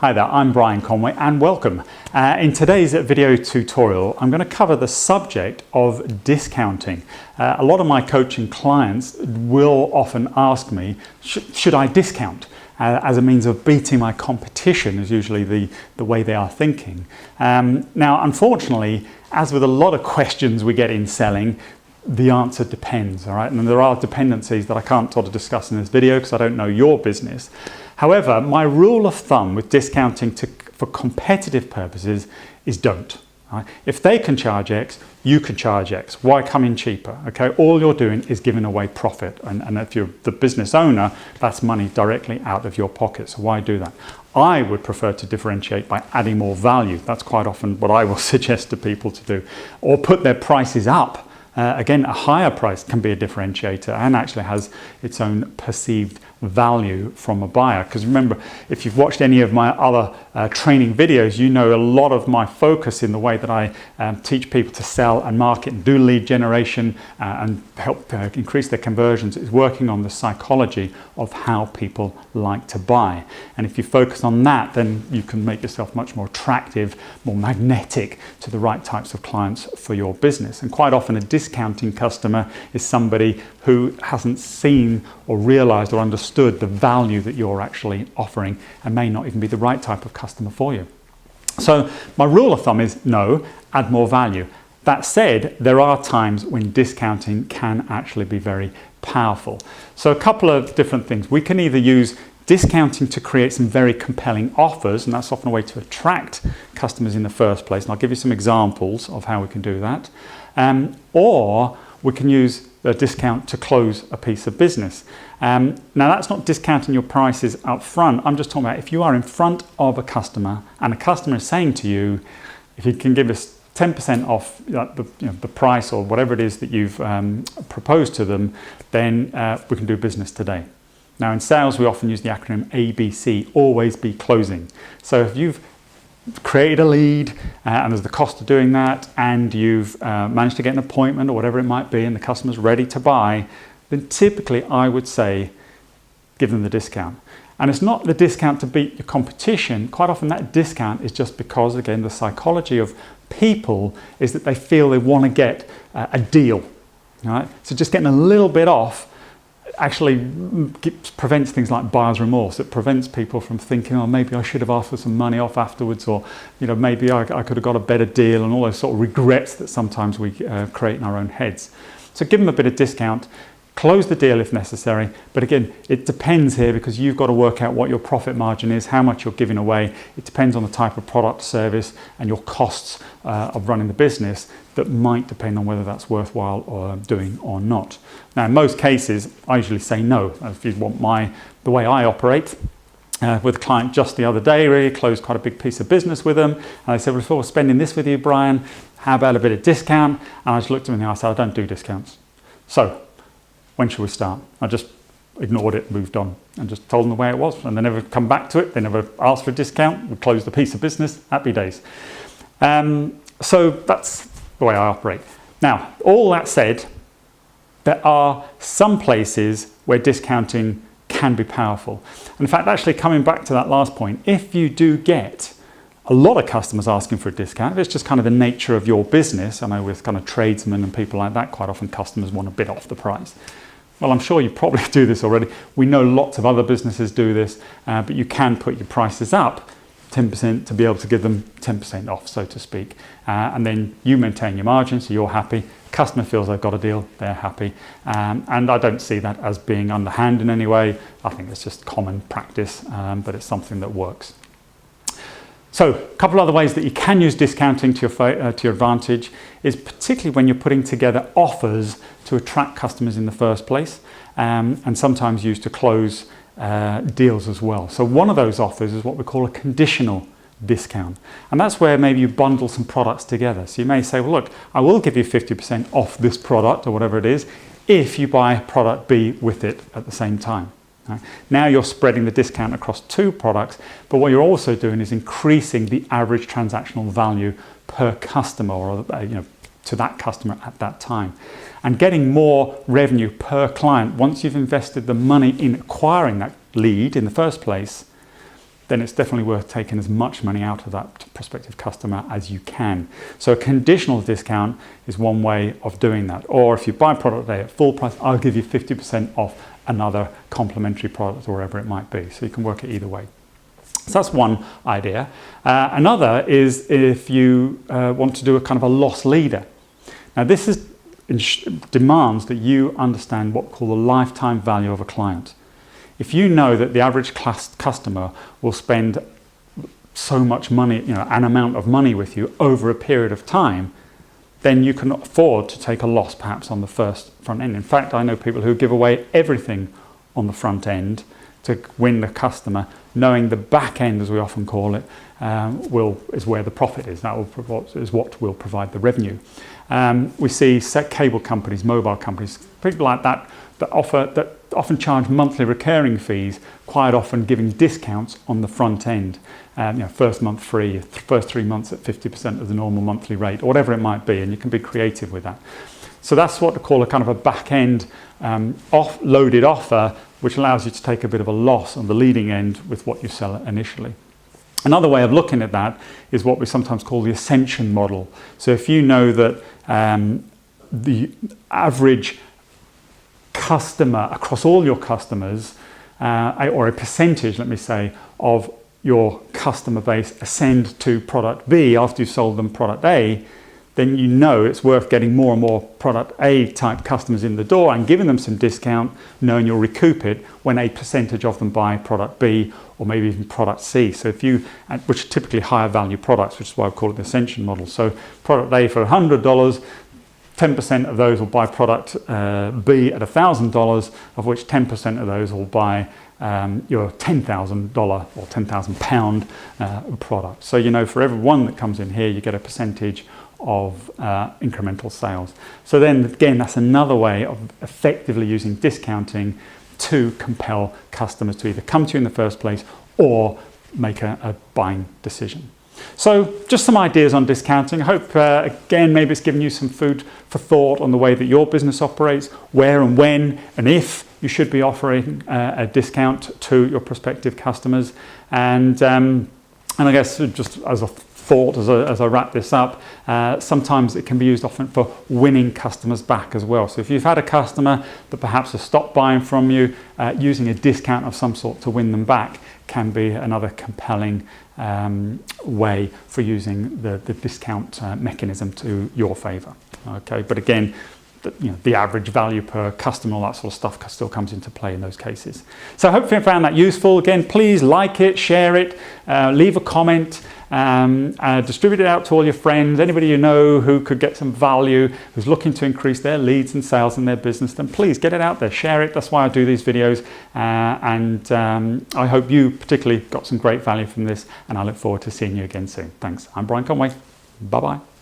Hi there, I'm Brian Conway and welcome. In today's video tutorial, I'm going to cover the subject of discounting. A lot of my coaching clients will often ask me, should I discount? As a means of beating my competition is usually the way they are thinking. Now, unfortunately, as with a lot of questions we get in selling, the answer depends, all right? And there are dependencies that I can't sort of discuss in this video because I don't know your business. However, my rule of thumb with discounting for competitive purposes is don't. Right? If they can charge X, you can charge X. Why come in cheaper? Okay, all you're doing is giving away profit, and if you're the business owner, that's money directly out of your pocket. So why do that? I would prefer to differentiate by adding more value. That's quite often what I will suggest to people to do, or put their prices up. Again, a higher price can be a differentiator and actually has its own perceived value from a buyer. Because remember, if you've watched any of my other training videos, you know a lot of my focus in the way that I teach people to sell and market and do lead generation and help increase their conversions is working on the psychology of how people like to buy. And if you focus on that, then you can make yourself much more attractive, more magnetic to the right types of clients for your business. And quite often a discounting customer is somebody who hasn't seen or realized or understood the value that you're actually offering and may not even be the right type of customer for you. So my rule of thumb is no, add more value. That said, there are times when discounting can actually be very powerful. So a couple of different things. We can either use discounting to create some very compelling offers, and that's often a way to attract customers in the first place. And I'll give you some examples of how we can do that. Or we can use a discount to close a piece of business. Now that's not discounting your prices up front. I'm just talking about if you are in front of a customer and a customer is saying to you, if you can give us 10% off the price or whatever it is that you've proposed to them, then we can do business today. Now in sales, we often use the acronym ABC, always be closing. So if you've created a lead and there's the cost of doing that, and you've managed to get an appointment or whatever it might be, and the customer's ready to buy, then typically I would say give them the discount. And it's not the discount to beat your competition. Quite often that discount is just because, again, the psychology of people is that they feel they want to get a deal. Right? So just getting a little bit off actually prevents things like buyer's remorse. It prevents people from thinking, oh, maybe I should have asked for some money off afterwards, or maybe I could have got a better deal, and all those sort of regrets that sometimes we create in our own heads. So give them a bit of discount, close the deal if necessary, but again, it depends here because you've got to work out what your profit margin is, how much you're giving away. It depends on the type of product, service, and your costs of running the business that might depend on whether that's worthwhile doing or not. Now, in most cases, I usually say no. If you want the way I operate, with a client just the other day, really closed quite a big piece of business with them, and I said, well, if I was spending this with you, Brian, how about a bit of discount? And I just looked at him and I said, I don't do discounts. So, when should we start? I just ignored it, moved on, and just told them the way it was. And they never come back to it. They never asked for a discount. We closed the piece of business. Happy days. So that's the way I operate. Now, all that said, there are some places where discounting can be powerful. And in fact, actually coming back to that last point, if you do get a lot of customers asking for a discount, if it's just kind of the nature of your business, I know with kind of tradesmen and people like that, quite often customers want a bit off the price. Well, I'm sure you probably do this already. We know lots of other businesses do this, but you can put your prices up 10% to be able to give them 10% off, so to speak. And then you maintain your margin, so you're happy. Customer feels they've got a deal, they're happy. And I don't see that as being underhand in any way. I think it's just common practice, but it's something that works. So a couple of other ways that you can use discounting to your advantage is particularly when you're putting together offers to attract customers in the first place, and sometimes used to close deals as well. So one of those offers is what we call a conditional discount, and that's where maybe you bundle some products together. So you may say, well, look, I will give you 50% off this product or whatever it is if you buy product B with it at the same time. Right? Now you're spreading the discount across two products, but what you're also doing is increasing the average transactional value per customer, or to that customer at that time, and getting more revenue per client once you've invested the money in acquiring that lead in the first place. then it's definitely worth taking as much money out of that prospective customer as you can. So a conditional discount is one way of doing that. Or if you buy product A at full price, I'll give you 50% off another complementary product or whatever it might be. So you can work it either way. So that's one idea. Another is if you want to do a kind of a loss leader. Now this demands that you understand what we call the lifetime value of a client. If you know that the average customer will spend so much money, an amount of money with you over a period of time, then you can afford to take a loss perhaps on the front end. In fact, I know people who give away everything on the front end to win the customer, knowing the back end, as we often call it, is where the profit is. That is what will provide the revenue. We see cable companies, mobile companies, people like that often charge monthly recurring fees, quite often giving discounts on the front end. First month free, first 3 months at 50% of the normal monthly rate, or whatever it might be, and you can be creative with that. So that's what they call a kind of a back end loaded offer, which allows you to take a bit of a loss on the leading end with what you sell initially. Another way of looking at that is what we sometimes call the Ascension Model. So if you know that the average customer across all your customers, or a percentage, let me say, of your customer base ascend to product B after you've sold them product A, then you know it's worth getting more and more product A type customers in the door and giving them some discount, knowing you'll recoup it when a percentage of them buy product B or maybe even product C. So which are typically higher value products, which is why I call it the Ascension Model. So product A for $100, 10% of those will buy product B at $1,000, of which 10% of those will buy your $10,000 or £10,000 product. So for every one that comes in here, you get a percentage of incremental sales. So then again, that's another way of effectively using discounting to compel customers to either come to you in the first place or make a buying decision. So just some ideas on discounting. I hope again maybe it's given you some food for thought on the way that your business operates, where and when and if you should be offering a discount to your prospective customers. And I guess just as a thought as I wrap this up, sometimes it can be used often for winning customers back as well. So if you've had a customer that perhaps has stopped buying from you, using a discount of some sort to win them back can be another compelling way for using the discount mechanism to your favor. Okay, but again, the average value per customer, all that sort of stuff still comes into play in those cases. So hopefully you found that useful. Again, please like it, share it, leave a comment, distribute it out to all your friends, anybody you know who could get some value, who's looking to increase their leads and sales in their business, then please get it out there, share it. That's why I do these videos, and I hope you particularly got some great value from this, and I look forward to seeing you again soon. Thanks. I'm Brian Conway. Bye-bye.